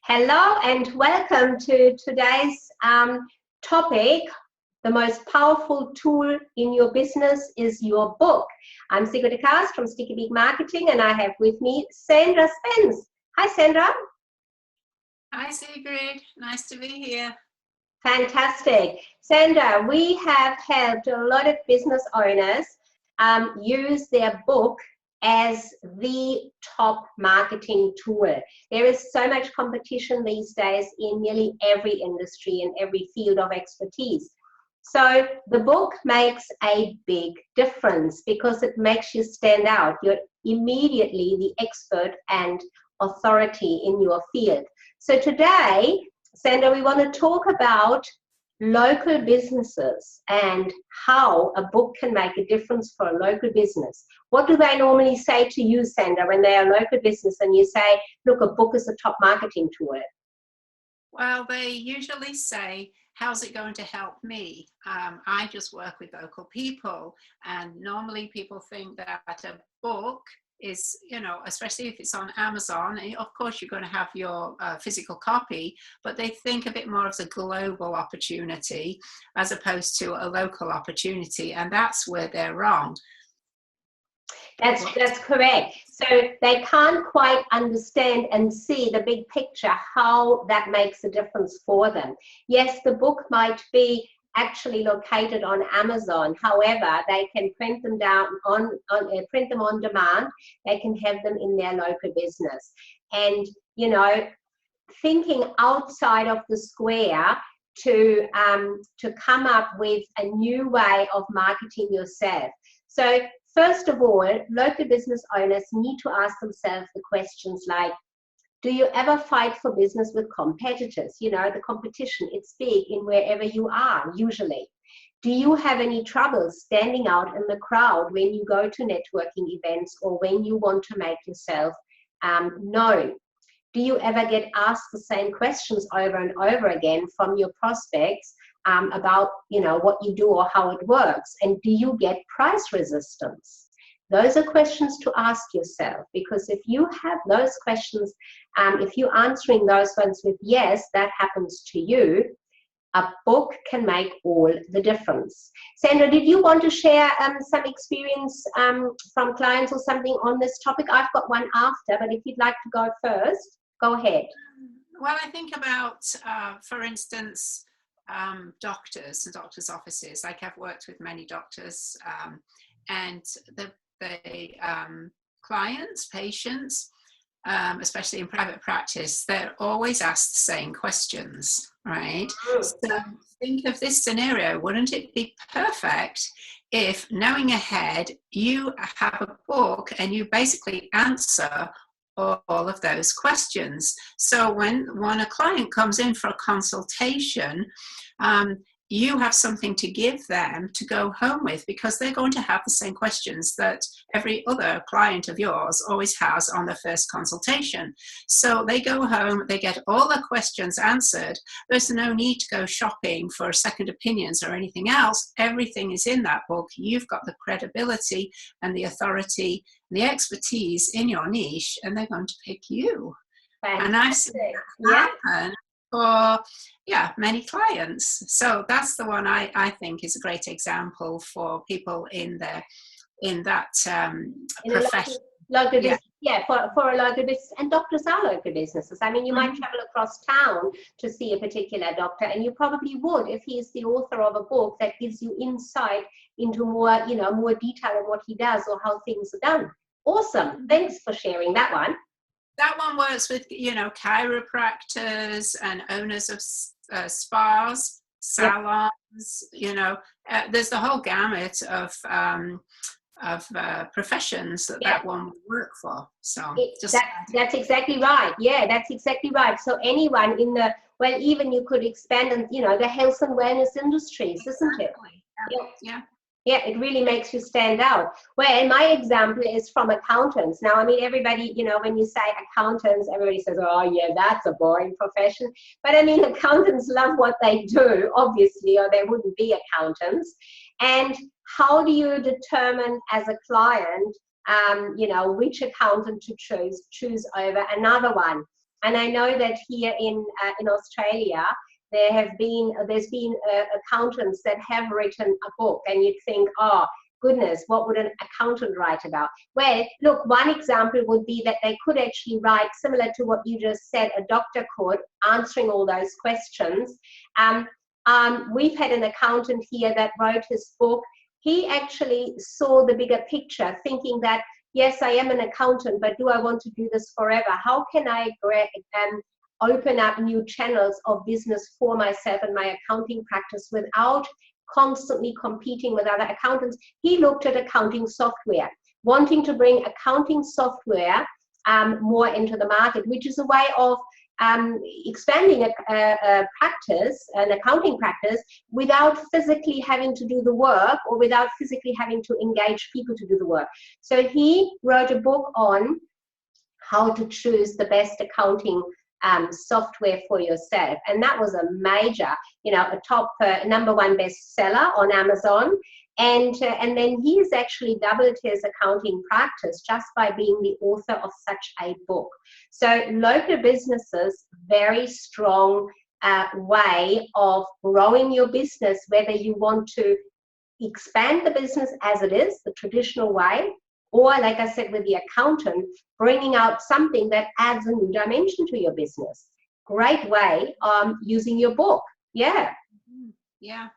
Hello and welcome to today's topic. The most powerful tool in your business is your book. I'm Sigrid de Kaas from Sticky Beak Marketing, and I have with me Sandra Spence. Hi, Sandra. Hi, Sigrid. Nice to be here. Fantastic. Sandra, we have helped a lot of business owners use their book as the top marketing tool. There is so much competition these days in nearly every industry and every field of expertise. So the book makes a big difference because it makes you stand out. You're immediately the expert and authority in your field. So today, Sandra, we want to talk about local businesses and how a book can make a difference for a local business. What do they normally say to you, Sandra, when they are a local business and you say, look, a book is a top marketing tool? Well, they usually say, how's it going to help me? I just work with local people, and normally people think that a book is, especially if it's on Amazon, and of course you're going to have your physical copy, but they think of it more as a global opportunity as opposed to a local opportunity, and that's where they're wrong. That's correct. So they can't quite understand and see the big picture, how that makes a difference for them. Yes, the book might be actually located on Amazon. However, they can print them print them on demand. They can have them in their local business. And, thinking outside of the square to come up with a new way of marketing yourself. So first of all, local business owners need to ask themselves the questions like, do you ever fight for business with competitors? The competition, it's big in wherever you are, usually. Do you have any trouble standing out in the crowd when you go to networking events or when you want to make yourself known? Do you ever get asked the same questions over and over again from your prospects about, what you do or how it works? And do you get price resistance? Those are questions to ask yourself, because if you have those questions, if you're answering those ones with yes, that happens to you, a book can make all the difference. Sandra, did you want to share some experience from clients or something on this topic? I've got one after, but if you'd like to go first, go ahead. Well, I think about, for instance, doctors and doctors' offices. Like, I've worked with many doctors, and the clients, patients, especially in private practice, they're always asked the same questions, right? So think of this scenario. Wouldn't it be perfect if, knowing ahead, you have a book and you basically answer all of those questions? So when a client comes in for a consultation, you have something to give them to go home with, because they're going to have the same questions that every other client of yours always has on the first consultation. So they go home, they get all the questions answered. There's no need to go shopping for second opinions or anything else. Everything is in that book. You've got the credibility and the authority and the expertise in your niche, and they're going to pick you. Fantastic. And I've seen that happen for many clients. So that's the one I think is a great example for people in that profession. Local business, for a local business. And doctors are local businesses. I mean, you might travel across town to see a particular doctor, and you probably would if he is the author of a book that gives you insight into more detail on what he does or how things are done. Awesome. Thanks for sharing that one. That one works with, chiropractors and owners of spas, salons. There's the whole gamut of professions that one would work for. So that's exactly right. Yeah, that's exactly right. So anyone even you could expand on, the health and wellness industries, isn't it? Yeah, it really makes you stand out. Well, my example is from accountants. Now, I mean, everybody, when you say accountants, everybody says, oh, yeah, that's a boring profession. But I mean, accountants love what they do, obviously, or they wouldn't be accountants. And how do you determine as a client, which accountant to choose over another one? And I know that here in Australia, there's been accountants that have written a book, and you'd think, oh goodness, what would an accountant write about? Well, look, one example would be that they could actually write, similar to what you just said, a doctor could, answering all those questions. We've had an accountant here that wrote his book. He actually saw the bigger picture, thinking that, yes, I am an accountant, but do I want to do this forever? How can I open up new channels of business for myself and my accounting practice without constantly competing with other accountants? He looked at accounting software, wanting to bring accounting software more into the market, which is a way of expanding a practice, an accounting practice, without physically having to do the work or without physically having to engage people to do the work. So he wrote a book on how to choose the best accounting software for yourself, and that was a major, a top #1 bestseller on Amazon. And then he's actually doubled his accounting practice just by being the author of such a book. So local businesses, very strong way of growing your business, whether you want to expand the business as it is, the traditional way, or like I said with the accountant, bringing out something that adds a new dimension to your business. Great way using your book. Yeah. Yeah.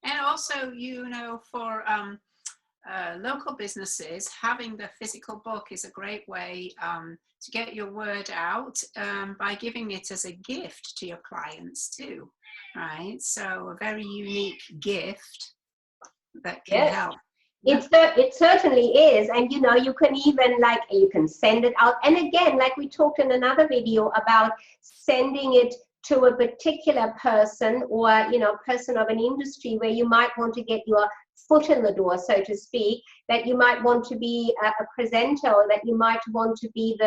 And also, for local businesses, having the physical book is a great way to get your word out by giving it as a gift to your clients too, right? So a very unique gift that can help. It certainly is. And you can even you can send it out, and again, like we talked in another video about sending it to a particular person, or person of an industry where you might want to get your foot in the door, so to speak, that you might want to be a presenter, or that you might want to be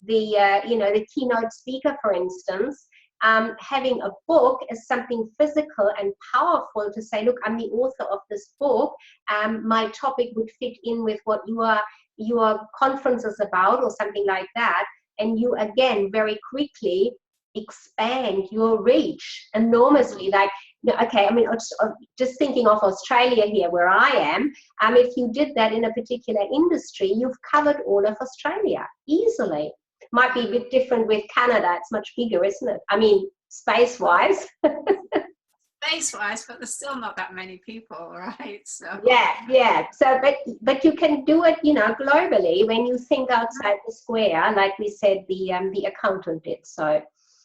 the keynote speaker, for instance. Having a book is something physical and powerful to say, look, I'm the author of this book. My topic would fit in with what your conference is about, or something like that. And you, again, very quickly expand your reach enormously. Okay, I mean, just thinking of Australia here, where I am, if you did that in a particular industry, you've covered all of Australia easily. Might be a bit different with Canada. It's much bigger, isn't it? I mean, space-wise. Space-wise, but there's still not that many people, right? So yeah. So, but you can do it, globally when you think outside the square, like we said, the accountant did. So.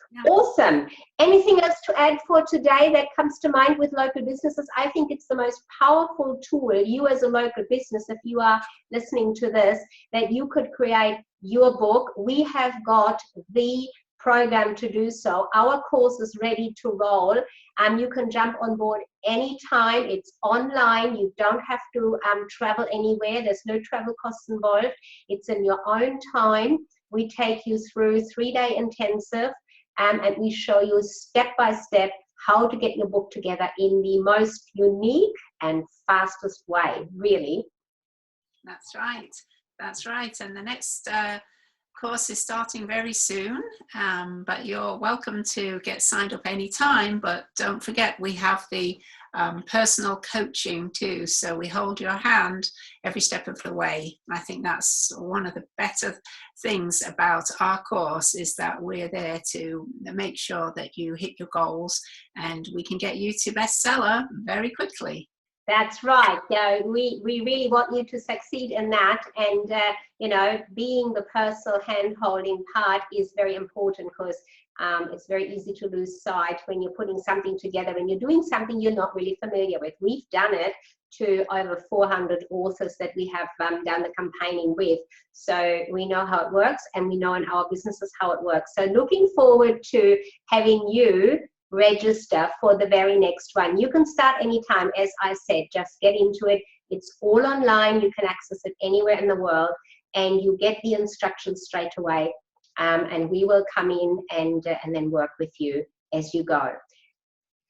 Yeah. Awesome. Anything else to add for today that comes to mind with local businesses? I think it's the most powerful tool, you as a local business, if you are listening to this, that you could create your book. We have got the program to do so. Our course is ready to roll. You can jump on board anytime. It's online. You don't have to travel anywhere. There's no travel costs involved. It's in your own time. We take you through 3-day intensive. And we show you step by step how to get your book together in the most unique and fastest way, really. That's right. And the next course is starting very soon, but you're welcome to get signed up anytime. But don't forget, we have the personal coaching too, so we hold your hand every step of the way. I think that's one of the better things about our course, is that we're there to make sure that you hit your goals, and we can get you to bestseller very quickly. That's right. We really want you to succeed in that, and being the personal hand-holding part is very important, because it's very easy to lose sight when you're putting something together, when you're doing something you're not really familiar with. We've done it to over 400 authors that we have done the campaigning with, so we know how it works, and we know in our businesses how it works. So looking forward to having you register for the very next one. You can start anytime, as I said. Just get into it. It's all online. You can access it anywhere in the world, and you get the instructions straight away. And we will come in and then work with you as you go.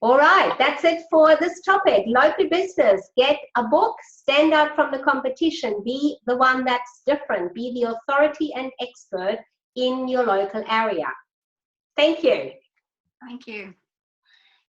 All right, that's it for this topic. Local business. Get a book. Stand out from the competition. Be the one that's different. Be the authority and expert in your local area. Thank you. Thank you.